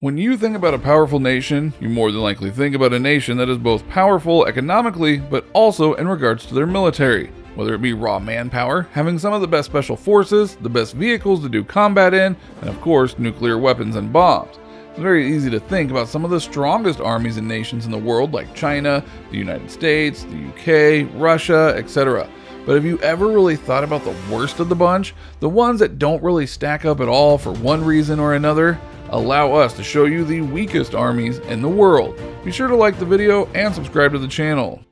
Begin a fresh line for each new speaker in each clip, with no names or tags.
When you think about a powerful nation, you more than likely think about a nation that is both powerful economically, but also in regards to their military. Whether it be raw manpower, having some of the best special forces, the best vehicles to do combat in, and of course, nuclear weapons and bombs. It's very easy to think about some of the strongest armies and nations in the world like China, the United States, the UK, Russia, etc. But have you ever really thought about the worst of the bunch? The ones that don't really stack up at all for one reason or another? Allow us to show you the weakest armies in the world. Be sure to like the video and subscribe to the channel.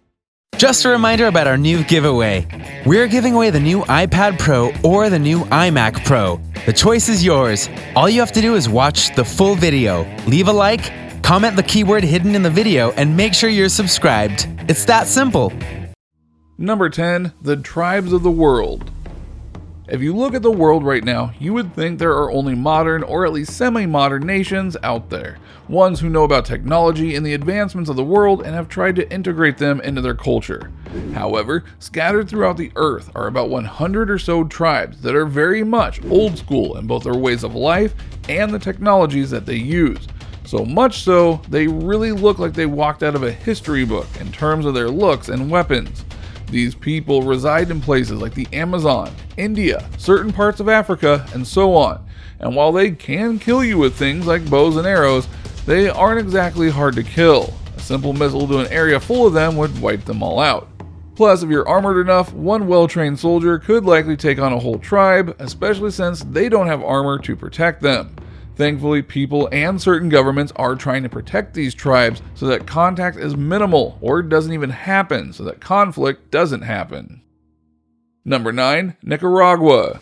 Just a reminder about our new giveaway. We're giving away the new iPad Pro or the new iMac Pro. The choice is yours. All you have to do is watch the full video, leave a like, comment the keyword hidden in the video, and make sure you're subscribed. It's that simple.
Number 10. The Tribes of the World. If you look at the world right now, you would think there are only modern or at least semi-modern nations out there. Ones who know about technology and the advancements of the world and have tried to integrate them into their culture. However, scattered throughout the earth are about 100 or so tribes that are very much old school in both their ways of life and the technologies that they use. So much so, they really look like they walked out of a history book in terms of their looks and weapons. These people reside in places like the Amazon, India, certain parts of Africa, and so on. And while they can kill you with things like bows and arrows, they aren't exactly hard to kill. A simple missile to an area full of them would wipe them all out. Plus, if you're armored enough, one well-trained soldier could likely take on a whole tribe, especially since they don't have armor to protect them. Thankfully, people and certain governments are trying to protect these tribes so that contact is minimal or doesn't even happen, so that conflict doesn't happen. Number 9. Nicaragua.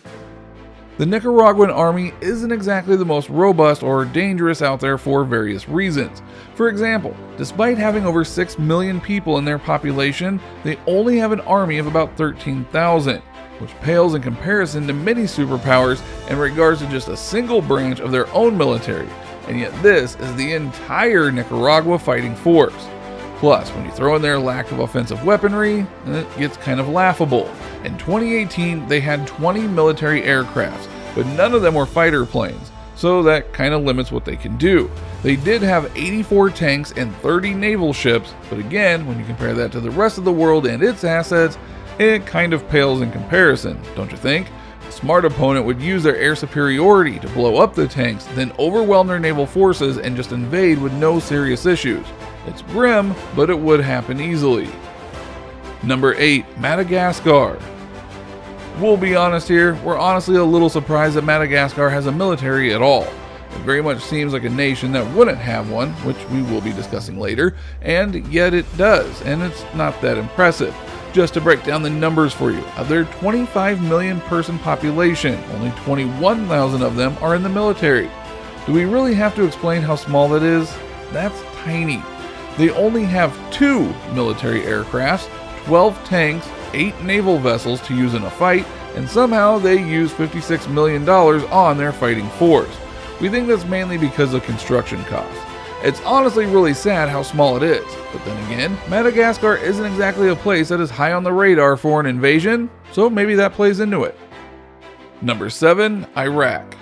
The Nicaraguan army isn't exactly the most robust or dangerous out there for various reasons. For example, despite having over 6 million people in their population, they only have an army of about 13,000. Which pales in comparison to many superpowers in regards to just a single branch of their own military, and yet this is the entire Nicaragua fighting force. Plus, when you throw in their lack of offensive weaponry, it gets kind of laughable. In 2018, they had 20 military aircrafts, but none of them were fighter planes, so that kind of limits what they can do. They did have 84 tanks and 30 naval ships, but again, when you compare that to the rest of the world and its assets, it kind of pales in comparison, don't you think? A smart opponent would use their air superiority to blow up the tanks, then overwhelm their naval forces and just invade with no serious issues. It's grim, but it would happen easily. Number 8. Madagascar. We'll be honest here, we're honestly a little surprised that Madagascar has a military at all. It very much seems like a nation that wouldn't have one, which we will be discussing later, and yet it does, and it's not that impressive. Just to break down the numbers for you, of their 25 million person population, only 21,000 of them are in the military. Do we really have to explain how small that is? That's tiny. They only have 2 military aircrafts, 12 tanks, 8 naval vessels to use in a fight, and somehow they use $56 million on their fighting force. We think that's mainly because of construction costs. It's honestly really sad how small it is, but then again, Madagascar isn't exactly a place that is high on the radar for an invasion, so maybe that plays into it. Number 7. Iraq.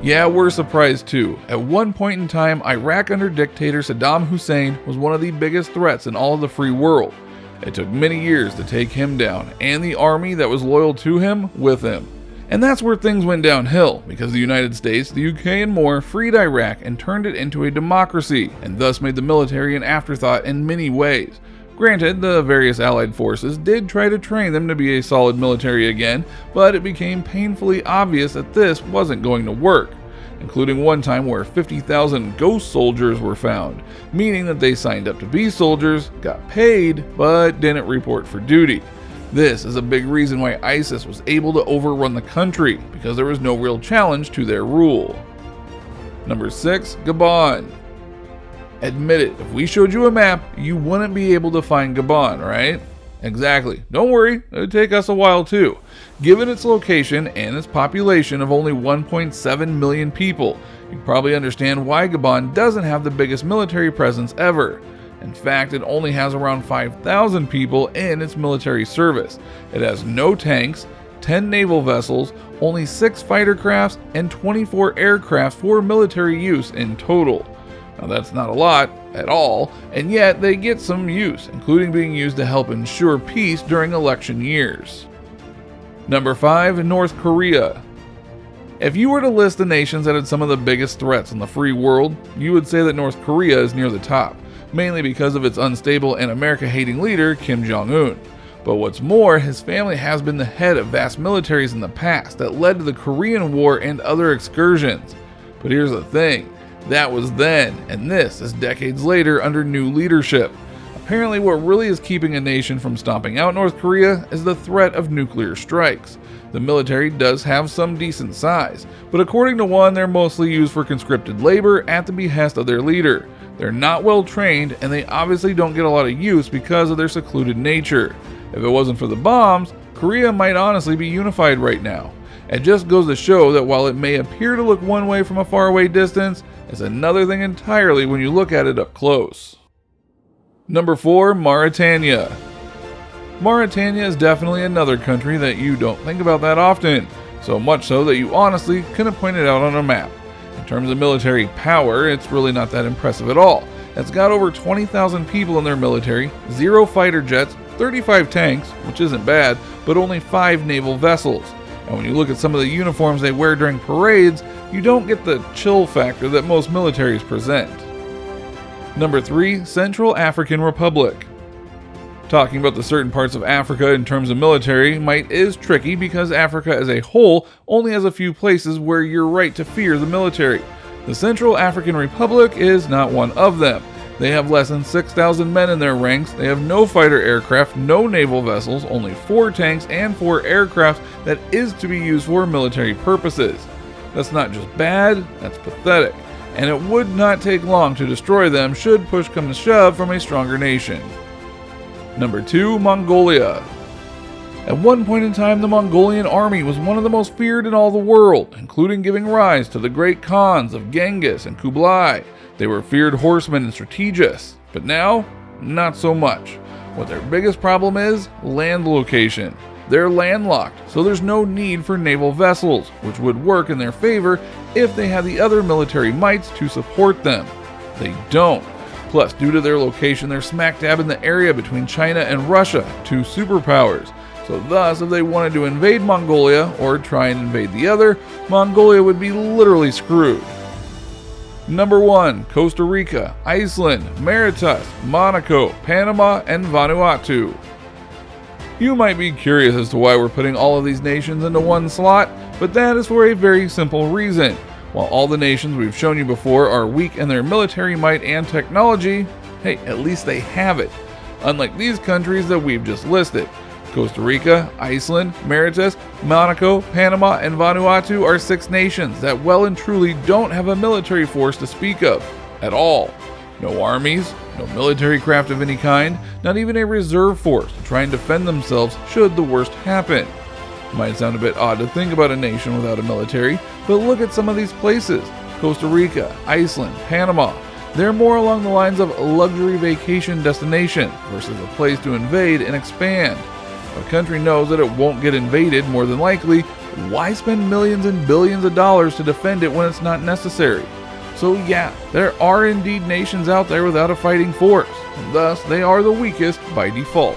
Yeah, we're surprised too. At one point in time, Iraq under dictator Saddam Hussein was one of the biggest threats in all of the free world. It took many years to take him down, and the army that was loyal to him with him. And that's where things went downhill, because the United States, the UK, and more freed Iraq and turned it into a democracy, and thus made the military an afterthought in many ways. Granted, the various allied forces did try to train them to be a solid military again, but it became painfully obvious that this wasn't going to work, including one time where 50,000 ghost soldiers were found, meaning that they signed up to be soldiers, got paid, but didn't report for duty. This is a big reason why ISIS was able to overrun the country, because there was no real challenge to their rule. Number 6. Gabon. Admit it, if we showed you a map, you wouldn't be able to find Gabon, right? Exactly. Don't worry, it would take us a while too. Given its location and its population of only 1.7 million people, you probably understand why Gabon doesn't have the biggest military presence ever. In fact, it only has around 5,000 people in its military service. It has no tanks, 10 naval vessels, only 6 fighter crafts, and 24 aircraft for military use in total. Now that's not a lot at all, and yet they get some use, including being used to help ensure peace during election years. Number 5. North Korea. If you were to list the nations that had some of the biggest threats in the free world, you would say that North Korea is near the top, mainly because of its unstable and America-hating leader, Kim Jong-un. But what's more, his family has been the head of vast militaries in the past that led to the Korean War and other excursions. But here's the thing, that was then, and this is decades later under new leadership. Apparently what really is keeping a nation from stomping out North Korea is the threat of nuclear strikes. The military does have some decent size, but according to one, they're mostly used for conscripted labor at the behest of their leader. They're not well trained, and they obviously don't get a lot of use because of their secluded nature. If it wasn't for the bombs, Korea might honestly be unified right now. It just goes to show that while it may appear to look one way from a faraway distance, it's another thing entirely when you look at it up close. Number 4. Mauritania. Mauritania is definitely another country that you don't think about that often, so much so that you honestly couldn't point it out on a map. In terms of military power, it's really not that impressive at all. It's got over 20,000 people in their military, 0 fighter jets, 35 tanks, which isn't bad, but only 5 naval vessels. And when you look at some of the uniforms they wear during parades, you don't get the chill factor that most militaries present. Number 3. Central African Republic. Talking about the certain parts of Africa in terms of military might is tricky because Africa as a whole only has a few places where you're right to fear the military. The Central African Republic is not one of them. They have less than 6,000 men in their ranks, they have no fighter aircraft, no naval vessels, only 4 tanks and 4 aircraft that is to be used for military purposes. That's not just bad, that's pathetic, and it would not take long to destroy them should push come to shove from a stronger nation. Number 2. Mongolia. At one point in time, the Mongolian army was one of the most feared in all the world, including giving rise to the great Khans of Genghis and Kublai. They were feared horsemen and strategists, but now, not so much. What their biggest problem is, land location. They're landlocked, so there's no need for naval vessels, which would work in their favor if they had the other military mights to support them. They don't. Plus, due to their location, they're smack dab in the area between China and Russia, 2 superpowers. So thus, if they wanted to invade Mongolia, or try and invade the other, Mongolia would be literally screwed. Number 1. Costa Rica, Iceland, Mauritius, Monaco, Panama, and Vanuatu. You might be curious as to why we're putting all of these nations into one slot, but that is for a very simple reason. While all the nations we've shown you before are weak in their military might and technology, hey, at least they have it. Unlike these countries that we've just listed. Costa Rica, Iceland, Mauritius, Monaco, Panama, and Vanuatu are 6 nations that well and truly don't have a military force to speak of, at all. No armies, no military craft of any kind, not even a reserve force to try and defend themselves should the worst happen. It might sound a bit odd to think about a nation without a military, but look at some of these places. Costa Rica, Iceland, Panama. They're more along the lines of a luxury vacation destination versus a place to invade and expand. If a country knows that it won't get invaded, more than likely, why spend millions and billions of dollars to defend it when it's not necessary? So yeah, there are indeed nations out there without a fighting force, and thus they are the weakest by default.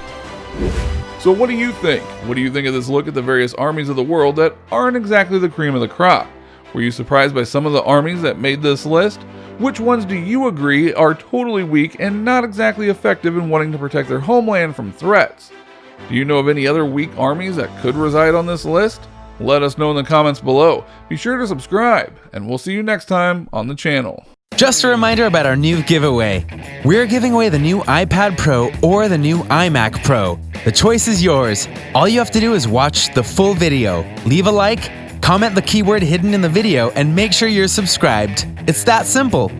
So what do you think? What do you think of this look at the various armies of the world that aren't exactly the cream of the crop? Were you surprised by some of the armies that made this list? Which ones do you agree are totally weak and not exactly effective in wanting to protect their homeland from threats? Do you know of any other weak armies that could reside on this list? Let us know in the comments below. Be sure to subscribe, and we'll see you next time on the channel.
Just a reminder about our new giveaway. We're giving away the new iPad Pro or the new iMac Pro. The choice is yours. All you have to do is watch the full video, leave a like, comment the keyword hidden in the video, and make sure you're subscribed. It's that simple.